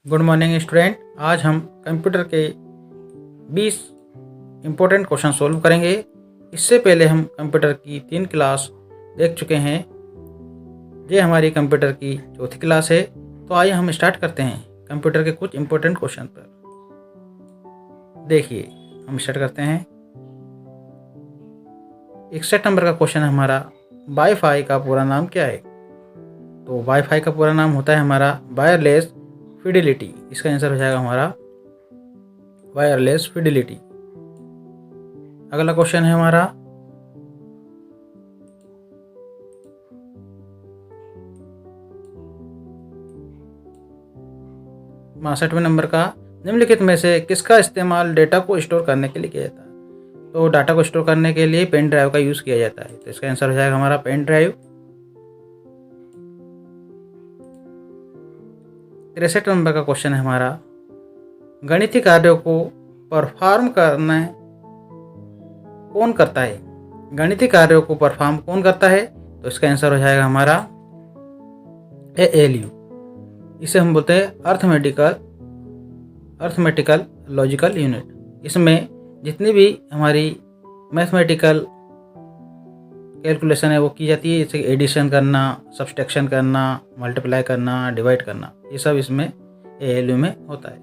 Good morning student. आज हम computer के 20 इम्पोर्टेंट क्वेश्चन सोल्व करेंगे। इससे पहले हम कंप्यूटर की 3 क्लास देख चुके हैं। ये हमारी कंप्यूटर की चौथी क्लास है। तो आइए हम स्टार्ट करते हैं कंप्यूटर के कुछ इम्पोर्टेंट क्वेश्चन पर। देखिए, हम स्टार्ट करते हैं। 61 नंबर का क्वेश्चन है हमारा, वाईफाई का पूरा नाम क्या है? तो वाईफाई का पूरा नाम होता है हमारा वायरलेस फिडिलिटी। इसका आंसर हो जाएगा हमारा वायरलेस फिडिलिटी। अगला क्वेश्चन है हमारा, बासठवें नंबर का, निम्नलिखित में से किसका इस्तेमाल डेटा को स्टोर करने के लिए किया जाता है? तो डाटा को स्टोर करने के लिए पेन ड्राइव का यूज़ किया जाता है। तो इसका आंसर हो जाएगा हमारा पेन ड्राइव। 63 नंबर का क्वेश्चन है हमारा, गणितीय कार्यों को परफॉर्म करना कौन करता है? गणितीय कार्यों को परफॉर्म कौन करता है? तो इसका आंसर हो जाएगा हमारा ALU। इसे हम बोलते हैं अर्थमेटिकल लॉजिकल यूनिट। इसमें जितनी भी हमारी मैथमेटिकल कैलकुलेशन है वो की जाती है, जैसे एडिशन करना, सब्सट्रैक्शन करना, मल्टीप्लाई करना, डिवाइड करना, ये सब इसमें ALU में होता है।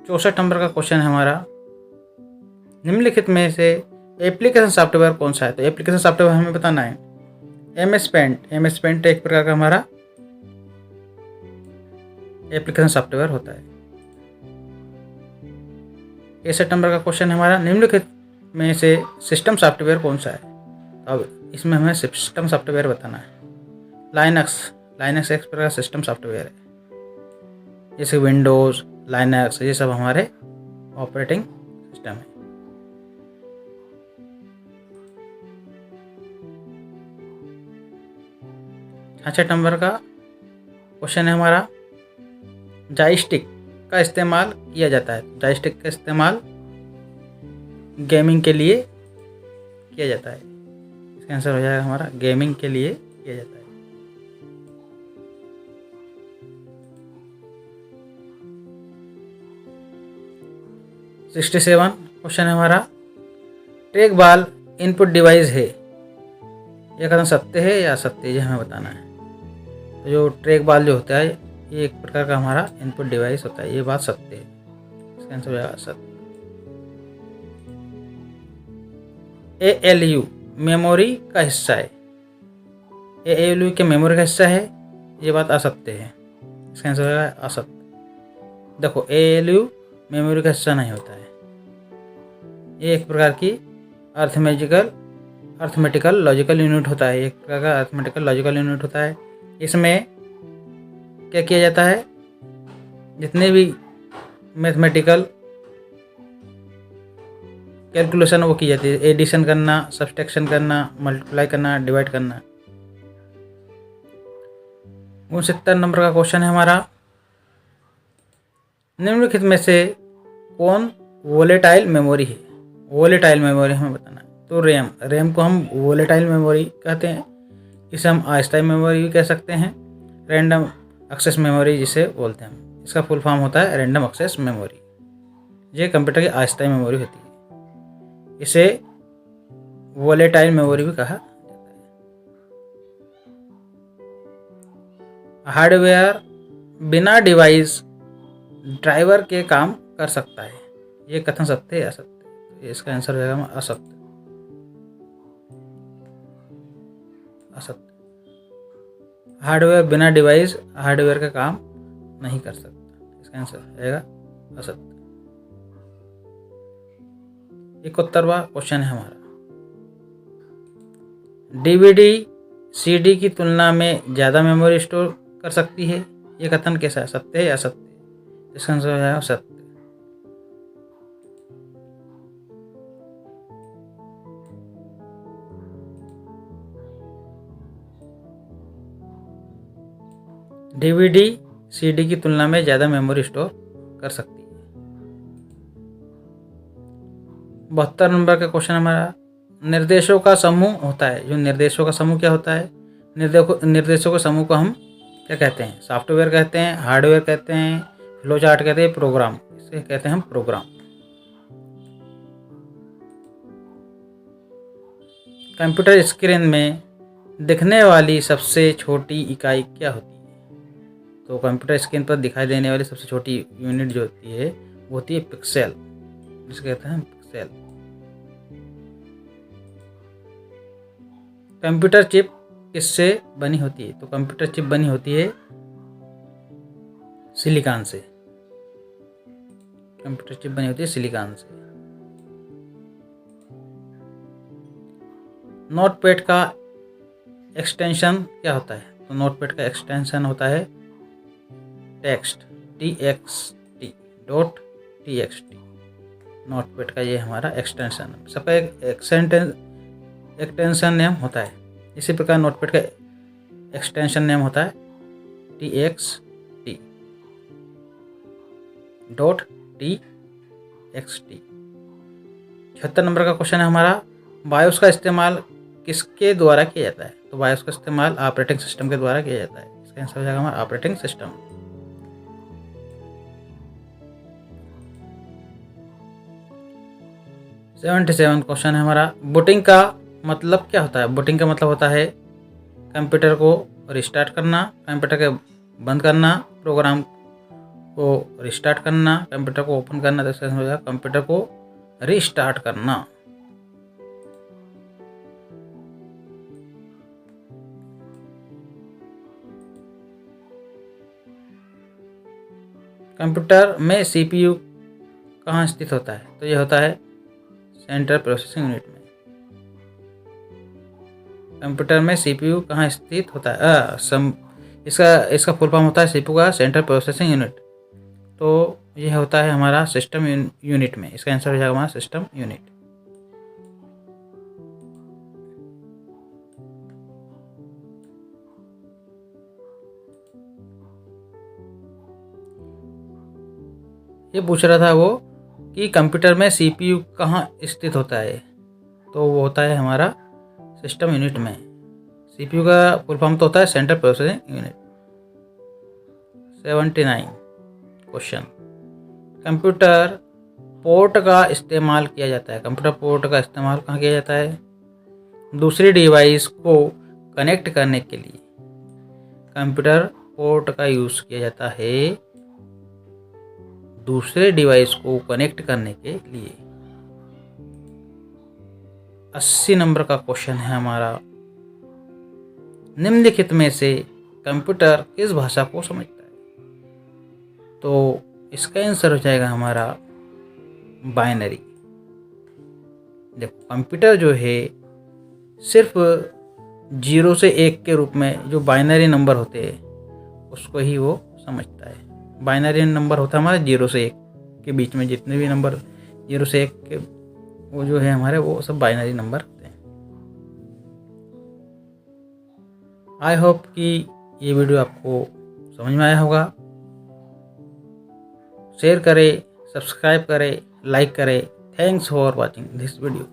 64 नंबर का क्वेश्चन है हमारा, निम्नलिखित में से एप्लीकेशन सॉफ्टवेयर कौन सा है? तो एप्लीकेशन सॉफ्टवेयर हमें बताना है MS पेंट एक प्रकार का हमारा एप्लीकेशन सॉफ्टवेयर होता है। 61 नंबर का क्वेश्चन है हमारा, निम्नलिखित में से सिस्टम सॉफ्टवेयर कौन सा है? अब इसमें हमें सिस्टम सॉफ्टवेयर बताना है। लाइनक्स एक प्रकार का सिस्टम सॉफ्टवेयर है, जैसे विंडोज़, लाइनक्स, ये सब हमारे ऑपरेटिंग सिस्टम है। छठ नंबर का क्वेश्चन है हमारा, जॉयस्टिक का इस्तेमाल किया जाता है। जॉयस्टिक का इस्तेमाल गेमिंग के लिए किया जाता है। इसका आंसर हो जाएगा हमारा गेमिंग के लिए किया जाता है। सिक्सटी 67 क्वेश्चन है हमारा, ट्रैक बॉल इनपुट डिवाइस है, यह कथन सत्य है या असत्य, ये हमें बताना है। तो जो ट्रैक बॉल जो होता है ये एक प्रकार का हमारा इनपुट डिवाइस होता है, ये बात सत्य है। इसका आंसर हो जाएगा सत्य। ALU मेमोरी का हिस्सा है। ALU के मेमोरी का हिस्सा है, ये बात असत्य है। इसका आंसर हो जाएगा असत्य। देखो, ALU मेमोरी का हिस्सा नहीं होता है, ये एक प्रकार की अर्थमेटिकल लॉजिकल यूनिट होता है। एक प्रकार का अर्थमेटिकल लॉजिकल यूनिट होता है। इसमें क्या किया जाता है, जितने भी मैथमेटिकल कैलकुलेशन वो की जाती है, एडिशन करना, सब्सट्रैक्शन करना, मल्टीप्लाई करना, डिवाइड करना। 69 नंबर का क्वेश्चन है हमारा, निम्नलिखित में से कौन वोलेटाइल मेमोरी है? वोलेटाइल मेमोरी हमें बताना है। तो रैम को हम वोलेटाइल मेमोरी कहते हैं। इसे हम अस्थायी मेमोरी भी कह सकते हैं, रैंडम एक्सेस मेमोरी जिसे बोलते हैं हम। इसका फुल फॉर्म होता है रैंडम एक्सेस मेमोरी। ये कंप्यूटर की अस्थायी मेमोरी होती है, इसे वोलेटाइल मेमोरी भी कहा जाता है। हार्डवेयर बिना डिवाइस ड्राइवर के काम कर सकता है, ये कथन सत्य है या असत्य? इसका आंसर हो जाएगा असत्य। हार्डवेयर बिना डिवाइस हार्डवेयर का काम नहीं कर सकता, इसका आंसर हो जाएगा असत्य। 71वां क्वेश्चन है हमारा, DVD CD की तुलना में ज़्यादा मेमोरी स्टोर कर सकती है, ये कथन कैसा है, सत्य है या असत्य? इसका आंसर हो जाएगा सत्य। DVD CD की तुलना में ज़्यादा मेमोरी स्टोर कर सकती है। 72 नंबर का क्वेश्चन हमारा, निर्देशों का समूह होता है। जो निर्देशों का समूह क्या होता है? निर्देशों के समूह को हम क्या कहते हैं, सॉफ्टवेयर कहते हैं, हार्डवेयर कहते हैं, फ्लो चार्ट कहते हैं, प्रोग्राम, इसे कहते हैं हम प्रोग्राम। कंप्यूटर स्क्रीन में दिखने वाली सबसे छोटी इकाई क्या होती है? तो कंप्यूटर स्क्रीन पर दिखाई देने वाली सबसे छोटी यूनिट जो होती है वो होती है पिक्सेल, जिसे कहते हैं पिक्सेल। कंप्यूटर चिप किससे बनी होती है? तो कंप्यूटर चिप बनी होती है सिलिकॉन से। कंप्यूटर चिप बनी होती है सिलिकॉन से। नोटपैड का एक्सटेंशन क्या होता है? तो नोटपैड का एक्सटेंशन होता है टेक्स्ट, TXT, .txt। नोटपैड का ये हमारा एक्सटेंशन, सबका एक एक्सटेंशन नेम होता है। इसी प्रकार नोटपैड का एक्सटेंशन नेम होता है TXT, .txt। 76 नंबर का क्वेश्चन है हमारा, बायोस का इस्तेमाल किसके द्वारा किया जाता है? तो बायोस का इस्तेमाल ऑपरेटिंग सिस्टम के द्वारा किया जाता है। इसका आंसर हो जाएगा हमारा operating system. Seventy seven question है हमारा, बूटिंग का मतलब क्या होता है? बूटिंग का मतलब होता है कंप्यूटर को रिस्टार्ट करना, कंप्यूटर के बंद करना, प्रोग्राम को रिस्टार्ट करना, कंप्यूटर को ओपन करना। तो इसका आंसर हो जाएगा कंप्यूटर को रिस्टार्ट करना। कंप्यूटर में CPU कहाँ स्थित होता है? तो यह होता है सेंट्रल प्रोसेसिंग यूनिट में। कंप्यूटर में CPU कहाँ स्थित होता है? इसका फुल फॉर्म होता है CPU का सेंट्रल प्रोसेसिंग यूनिट। तो यह होता है हमारा सिस्टम यूनिट में। इसका आंसर हो जाएगा हमारा सिस्टम यूनिट। ये पूछ रहा था वो कि कंप्यूटर में CPU कहाँ स्थित होता है? तो वो होता है हमारा सिस्टम यूनिट में। CPU का फुल फॉर्म तो होता है central processing unit. 79 question, computer port का इस्तेमाल किया जाता है। कंप्यूटर पोर्ट का इस्तेमाल कहाँ किया जाता है? दूसरी डिवाइस को कनेक्ट करने के लिए कंप्यूटर पोर्ट का यूज़ किया जाता है, दूसरे डिवाइस को कनेक्ट करने के लिए। 80 नंबर का क्वेश्चन है हमारा, निम्नलिखित में से कंप्यूटर किस भाषा को समझता है? तो इसका आंसर हो जाएगा हमारा बाइनरी। देखो कंप्यूटर जो है सिर्फ 0 से 1 के रूप में जो बाइनरी नंबर होते हैं उसको ही वो समझता है। बाइनरी नंबर होता है हमारा 0 से 1 के बीच में, जितने भी नंबर 0 से 1 के वो जो है हमारे, वो सब बाइनरी नंबर होते हैं। आई होप कि ये वीडियो आपको समझ में आया होगा। शेयर करें, सब्सक्राइब करें, लाइक करें। Thanks for watching this video.